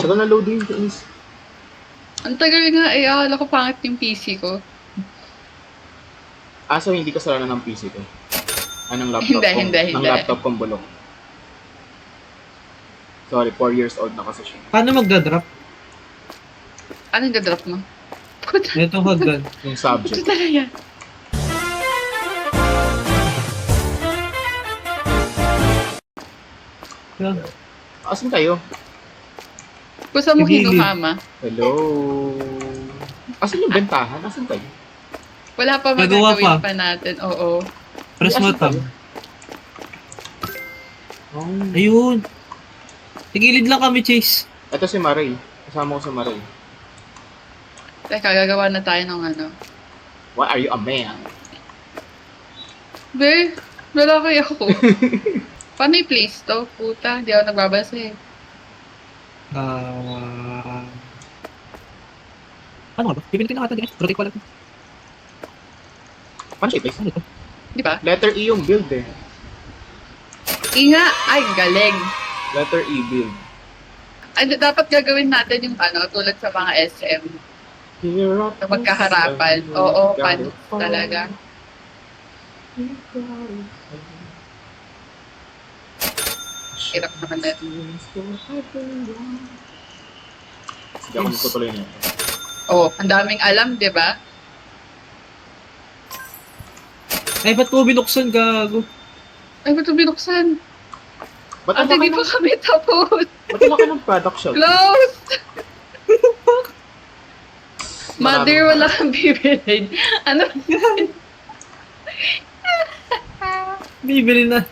Tagal na loading, Denise. Ang tagal nga eh, akala ko pangit yung PC ko. So hindi kasalanan ng PC ko. Anong laptop ko? Hindi. Ng laptop kong bulok. Sorry, 4 years old na kasi siya. Paano magdadrop? Ano yung drop mo? Puta, Ito hagdan. Yung subject. puta na yan. Yan. Asan kayo? Kung saan mo Ibili. hinuhama? Hello? Asan yung bentahan? Asan kayo? Wala pa Nagawa magagawin pa. pa natin. Oo. Press mo tab. Oh. Ayun. Tigilid lang kami, Chase. Ito si Maray. Kasama ko si Maray. Teka, gagawa na tayo ng ano. Why are you a man? Be, lalaki ako. Paano i-place to? Puta, di ako nagbabasa eh. Ano nga ba? Pipilitin na natin. Rotate ko lang. Paano siya i-place? Ano to? Di ba? Letter E yung build eh. Inga, ay galing. Letter E build. Ay, dapat gagawin natin yung ano, tulad sa mga SM. Na magkaharapan. Oo, pan talaga. Hirap naman na. Sige ako magtutuloy na ito. Oo, ang daming alam, di ba? Ay, ba't mo binuksan, gago? Ay, ba't ito binuksan? Ba't ang Ate, laki di pa ng, kami tapos. ba't ang laki ng product shop? Close! Mother, Maraming- wala kang bibilin. Ano? Bibili na.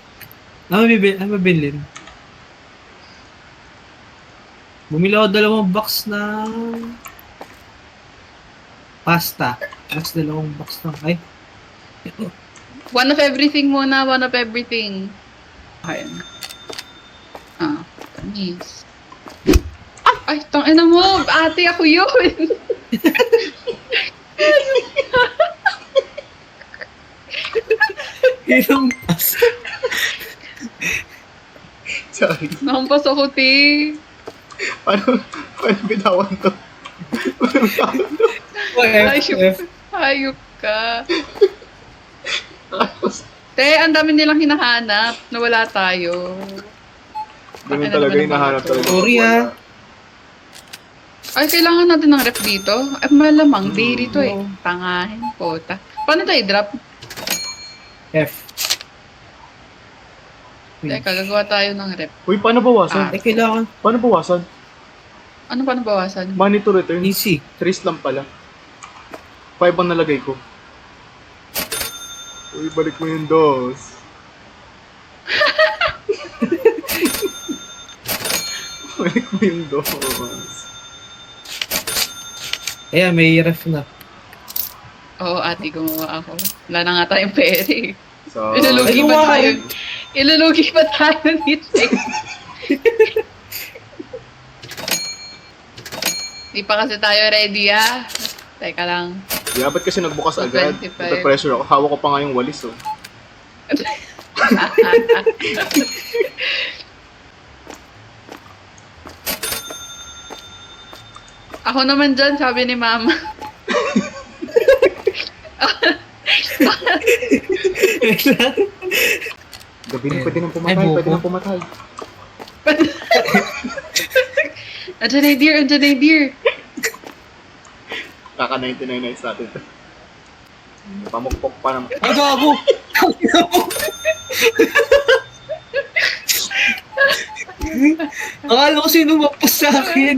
Mabili rin. Bumili ako 2 box na pasta. Tapos 2 box na. Ay. One of everything muna, one of everything. Ayun. Tanis. Ay, tangina mo! Ate, ako yun! Ilang pasta. Sorry. Nakampas ako, te. Paano bitawan to? Paano bitawan to? Hayop ka. Te, ang dami nilang hinahanap na wala tayo. Ganun Ano talaga naman yung nahanap naman talaga. Sorry, ah. Ay, kailangan natin ng rep dito. Ay, malamang, daily to eh. Pangahin, pota. Paano tayo drop? F. Teka, gagawa tayo ng rep. Uy, paano bawasan? Eh, kailangan. Paano bawasan? Ano pa nabawasan? Money to return. Easy. 3 lang pala. 5 ang nalagay ko. Uy, balik mo yung dos. Balik mo yung dos. Ayan, may ref na. Oo, ate, gumawa ako. Wala na nga tayong pere. So, Ilulugi Ay, pa gumawa tayo. eh. Ilulugi pa tayo dito eh. Di pa kasi tayo ready ah. Teka lang. yeah, ba't kasi nagbukas So, agad? 25. Nagpa-pressure ako. Hawak ko pa nga yung walis, oh. Ako naman dyan, sabi ni mama. Gabi na pwede nang pumatay, Ay, pwede buko. nang pumatay. Andiyan na yung deer, andiyan na yung deer. Kaka 99 nights natin to. Pamukpok pa naman. Ay, gago! Akala ko sino mapas sa akin.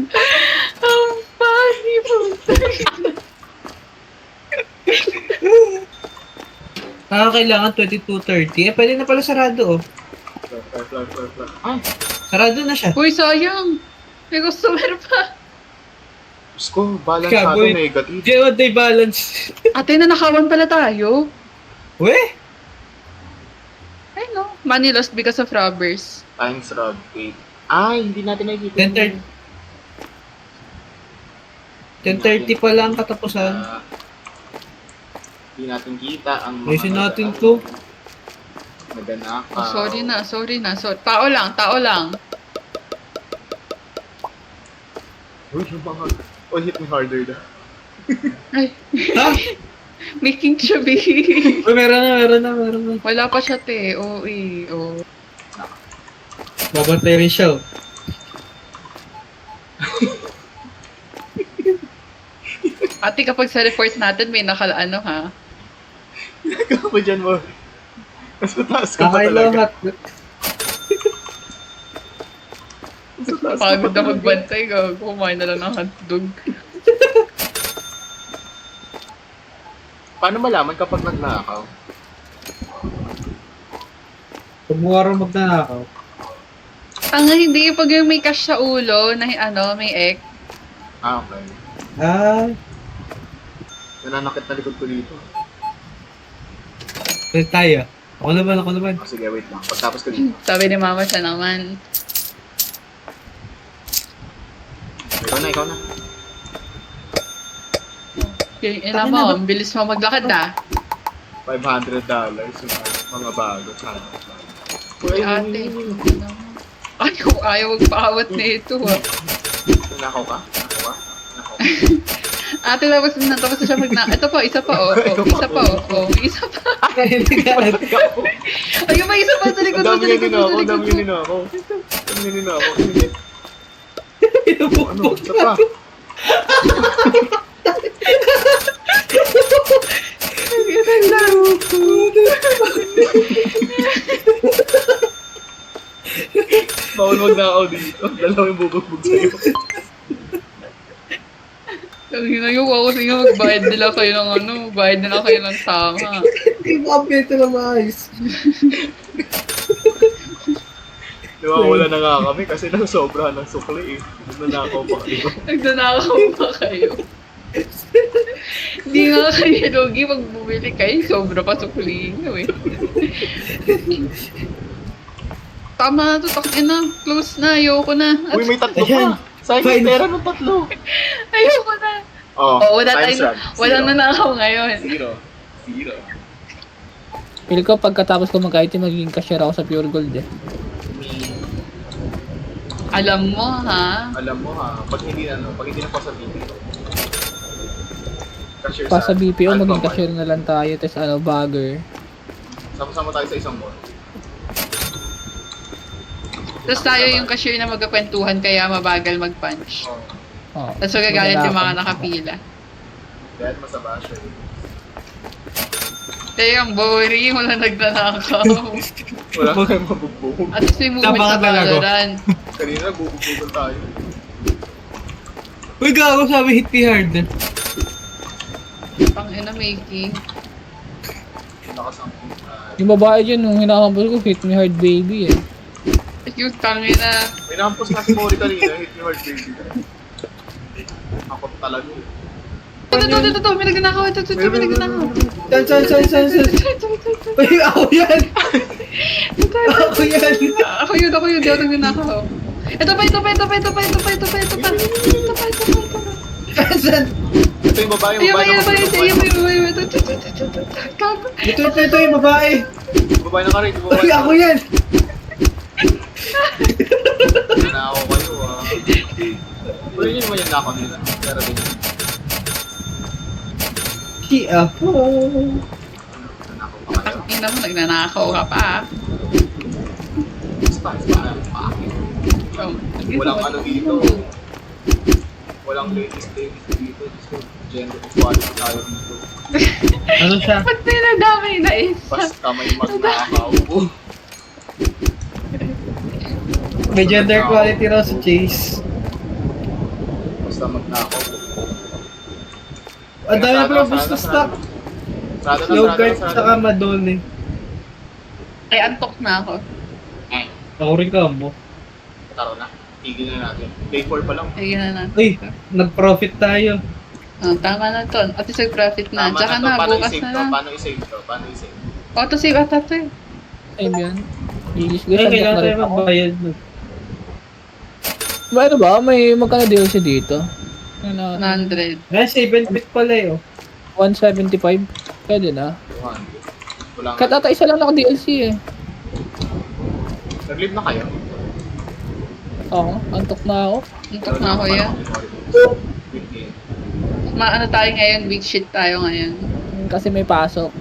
Ang funny po. Kailangan 22:30. Eh, pwede na pala sarado, oh. Fly. Ay, Sarado na siya. Uy, sayang. May customer pa. Diyos ko, balance Gaboy. natin negative. Di ba day balance? Ate, nanakawan pala tayo. Weh? Ay no, money lost because of robbers. Times rod 8. Ay, hindi natin nakikita. 10:30. 10:30 pa lang katapusan. Hindi natin kita ang Ayusin natin to. Naganakaw. Oh, sorry na. So, tao lang. Uy, yung mga... Oh, hit me harder na. Ay, Ha? making chubby. Uy, meron na. Wala pa siya, te. Oo, eh. Oo. Babantay rin siya, oh. Ate, kapag sa report natin, may ano, ha? Ikaw pa dyan mo. Mas mataas ka pa Kakay talaga. lahat. Mas mataas ka pa Pagod na talaga. magbantay, gago. Kumain na lang ng hotdog. Paano malaman kapag nagnakaw? Huwag mo araw magnanakaw. Hindi. Pag yung may cash sa ulo, na may ek. Ah, okay. Ah, Nananakit na likod ko dito. ulit tayo. Ako naman. Oh, sige, wait lang. Pagtapos ko dito. Sabi ni mama siya naman. Ikaw na. Yung ina mo, ang bilis mo maglakad na. $500 yung mga bago. Sana. Uy, ate. Ay, kung ayaw magpaawat na ito, ha. Nanakaw ka? Ate, tapos na siya Ito pa, isa pa, oh. Isa pa, oh. May isa pa. Hindi ka alam. Ayun, may isa pa sa likod mo, sa likod mo, sa likod mo. Dami nyo ako. Ano? Isa pa. Ang laro ko. Bawal magnakaw dito. Dalawa yung bubugbog sa'yo. Ang hinayo ako sa inyo, magbayad nila kayo ng tama. Hindi mo update na maayos. Nawawala na nga kami kasi nang sobrahan ng sukli eh. Nanakaw pa kayo. Nagnanakaw pa kayo. Hindi nga kayo lugi pag bumili kayo, sobra pa sukulihin nyo eh. Tama na to, na. Close na, ayoko na. Uy, may tatlo Ayan. pa. Sayang Fine. yung pera ng tatlo. Ayoko na. Oh, Wala times tayo, run. walang nanakaw ngayon. Zero. Feel ko pagkatapos ko mag-IT, magiging cashier ako sa Pure Gold eh. Alam mo ha, Alam mo ha, pag hindi na pa sa BPO. Cashier Pa sa BPO, Alpha maging Mart. cashier na lang tayo, tapos bagger. Sama-sama tayo sa isang mall. tapos tayo yung cashier na magkakwentuhan kaya mabagal mag-punch. Oh. Oh. Tapos magagalit yung mga nakapila. Dahil masaba siya eh. Kaya ang boring, wala nagnanakaw. Wala kayong mabugbog. At least may movement Tama sa ka talaga. Valorant. Kanina bubugbogan tayo. Uy, gago sabi hit me hard. Pang making. Lakas ang Yung babae dyan, nung hinakampos ko, hit me hard baby eh. Yung tangina. may nahampos nga si Mori kanina, hit me hard baby. Ako talaga eh. Ito, may nagnanakaw. May nagnanakaw. Saan? Uy, ako yan. Ako yun, di ako nagnanakaw. Ito pa. Saan? Ito yung babae na Ayun. Gago. Ito yung babae. Babae na ka rin, Uy, ako yan. Nanakaw kayo ah. Pwede nyo naman yung nakaw nila. Pero din. Si ako. Nanakaw pa kayo. Ina mo, nagnanakaw ka pa. Spa. Oh, Walang ano dito. Walang ladies dito. Gender equality tayo dito. Ano siya? Ba't niladamay na isa? Basta may magnakaw. May gender equality raw si Chase. Basta magnakaw. Ang dami na pala gusto stock. Yogurt saka madone. Ay, antok na ako. Ako rin ka mo. Taro na. Tigil na natin. Day 4 pa lang. Ayun na. Uy, nag-profit tayo. Tama na to. At least profit na. Tama Tsaka na to. na, Paano bukas i-save na to? lang. Paano i-save? Auto save at ito eh. Ayun yan. English ko, Ay, sandok kailangan na tayo rin ako. magbayad. Ba, ano ba? May magkano DLC dito? Ano, 100. Ay, 7 bit pala eh. Oh. 175? Pwede na. 200. Wala Kahit nga. ata isa lang naka-DLC eh. Nag-leave na kayo? Oo, antok na ako. Antok na ako yan. Sorry. Weekend. Maano tayo ngayon, week shit tayo ngayon. Kasi may pasok.